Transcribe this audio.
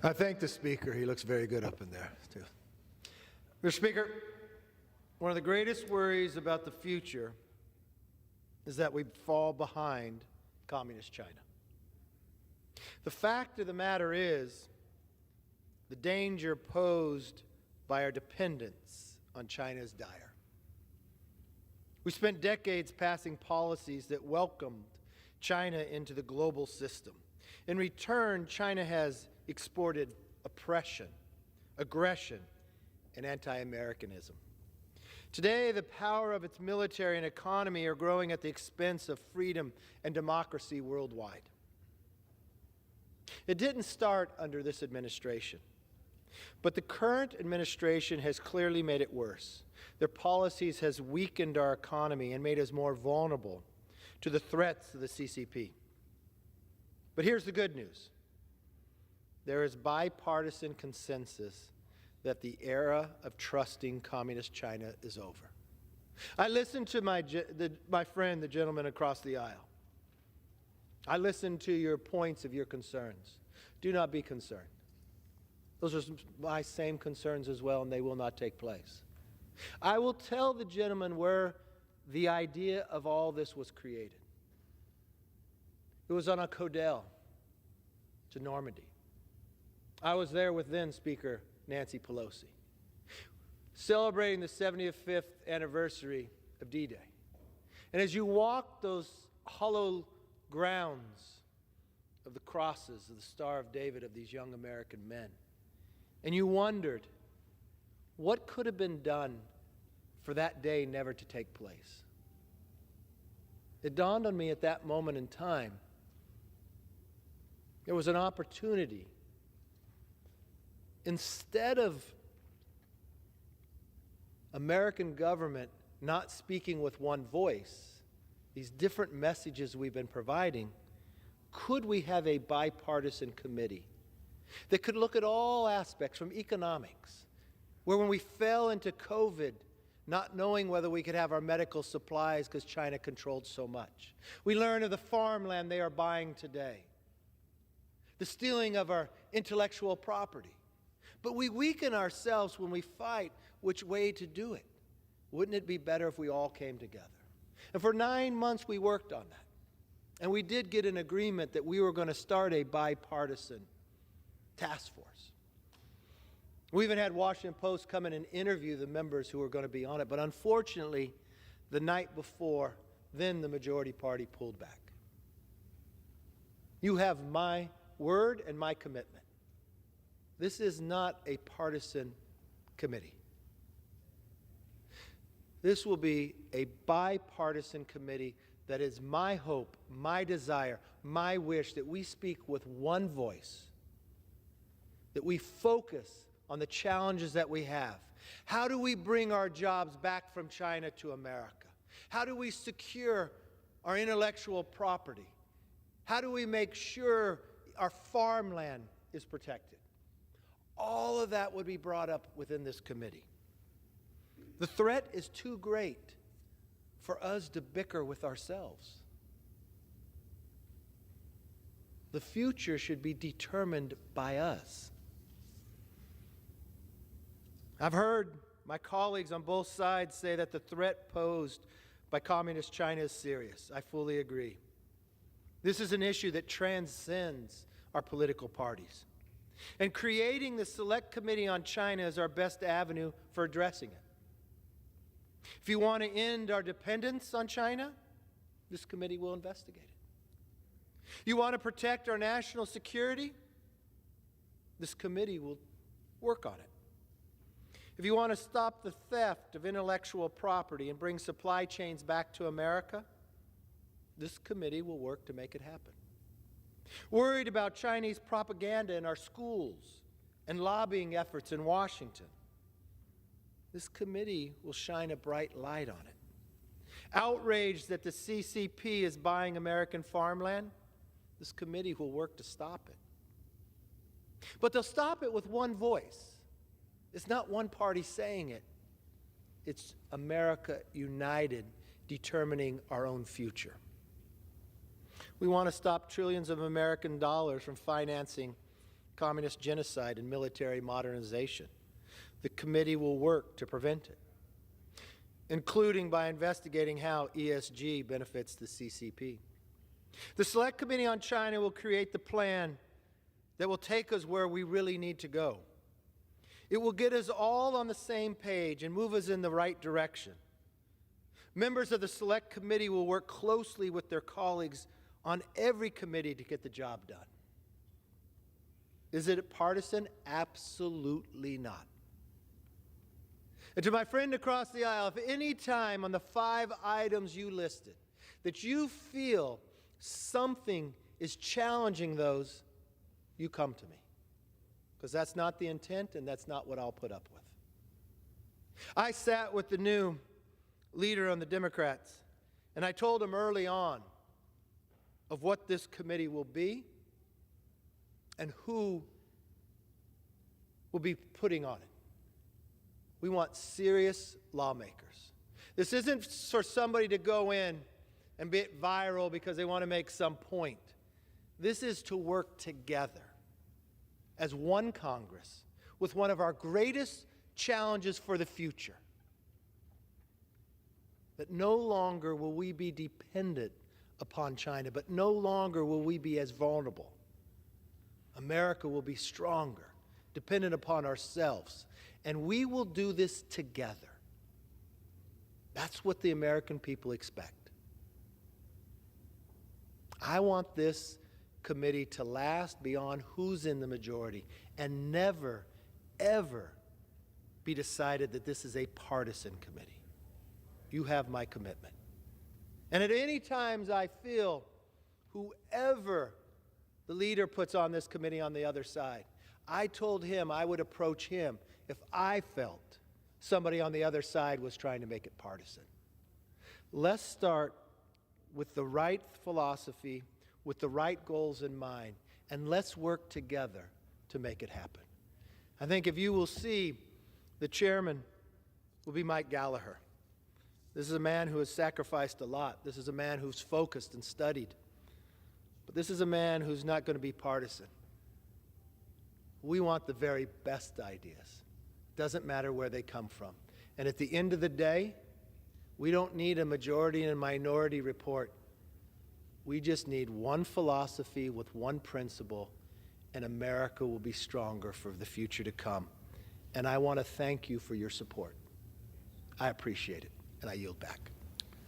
I thank the Speaker. He looks very good up in there, too. Mr. Speaker, one of the greatest worries about the future is that we fall behind Communist China. The fact of the matter is, the danger posed by our dependence on China is dire. We spent decades passing policies that welcomed China into the global system. In return, China has exported oppression, aggression, and anti-Americanism. Today, the power of its military and economy are growing at the expense of freedom and democracy worldwide. It didn't start under this administration, but the current administration has clearly made it worse. Their policies has weakened our economy and made us more vulnerable to the threats of the CCP. But here's the good news. There is bipartisan consensus that the era of trusting Communist China is over. I listened to my friend, the gentleman across the aisle. I listened to your points of your concerns. Do not be concerned. Those are my same concerns as well, and they will not take place. I will tell the gentleman where the idea of all this was created. It was on a Codel to Normandy. I was there with then Speaker Nancy Pelosi, celebrating the 75th anniversary of D-Day. And as you walked those hollow grounds of the crosses of the Star of David of these young American men, and you wondered, what could have been done for that day never to take place? It dawned on me at that moment in time, there was an opportunity. Instead of American government not speaking with one voice, these different messages we've been providing, could we have a bipartisan committee that could look at all aspects from economics, where when we fell into COVID, not knowing whether we could have our medical supplies because China controlled so much. We learn of the farmland they are buying today, the stealing of our intellectual property. But we weaken ourselves when we fight which way to do it. Wouldn't it be better if we all came together? And for 9 months we worked on that. And we did get an agreement that we were going to start a bipartisan task force. We even had Washington Post come in and interview the members who were going to be on it. But unfortunately, the night before, then the majority party pulled back. You have my word and my commitment. This is not a partisan committee. This will be a bipartisan committee that is my hope, my desire, my wish that we speak with one voice, that we focus on the challenges that we have. How do we bring our jobs back from China to America? How do we secure our intellectual property? How do we make sure our farmland is protected? All of that would be brought up within this committee. The threat is too great for us to bicker with ourselves. The future should be determined by us. I've heard my colleagues on both sides say that the threat posed by Communist China is serious. I fully agree. This is an issue that transcends our political parties. And creating the Select Committee on China is our best avenue for addressing it. If you want to end our dependence on China, this committee will investigate it. You want to protect our national security, this committee will work on it. If you want to stop the theft of intellectual property and bring supply chains back to America, this committee will work to make it happen. Worried about Chinese propaganda in our schools and lobbying efforts in Washington, this committee will shine a bright light on it. Outraged that the CCP is buying American farmland, this committee will work to stop it. But they'll stop it with one voice. It's not one party saying it. It's America united, determining our own future. We want to stop trillions of American dollars from financing communist genocide and military modernization. The committee will work to prevent it, including by investigating how ESG benefits the CCP. The Select Committee on China will create the plan that will take us where we really need to go. It will get us all on the same page and move us in the right direction. Members of the Select Committee will work closely with their colleagues on every committee to get the job done. Is it partisan? Absolutely not. And to my friend across the aisle, if any time on the 5 items you listed that you feel something is challenging those, you come to me. Because that's not the intent and that's not what I'll put up with. I sat with the new leader on the Democrats and I told him early on of what this committee will be and who will be putting on it. We want serious lawmakers. This isn't for somebody to go in and be viral because they want to make some point. This is to work together as one Congress with one of our greatest challenges for the future. That no longer will we be dependent upon China, but no longer will we be as vulnerable. America will be stronger, dependent upon ourselves. And we will do this together. That's what the American people expect. I want this committee to last beyond who's in the majority and never, ever be decided that this is a partisan committee. You have my commitment. And at any times I feel whoever the leader puts on this committee on the other side, I told him I would approach him if I felt somebody on the other side was trying to make it partisan. Let's start with the right philosophy, with the right goals in mind, and let's work together to make it happen. I think if you will see, the chairman will be Mike Gallagher. This is a man who has sacrificed a lot. This is a man who's focused and studied. But this is a man who's not going to be partisan. We want the very best ideas. Doesn't matter where they come from. And at the end of the day, we don't need a majority and a minority report. We just need one philosophy with one principle, and America will be stronger for the future to come. And I want to thank you for your support. I appreciate it, and I yield back.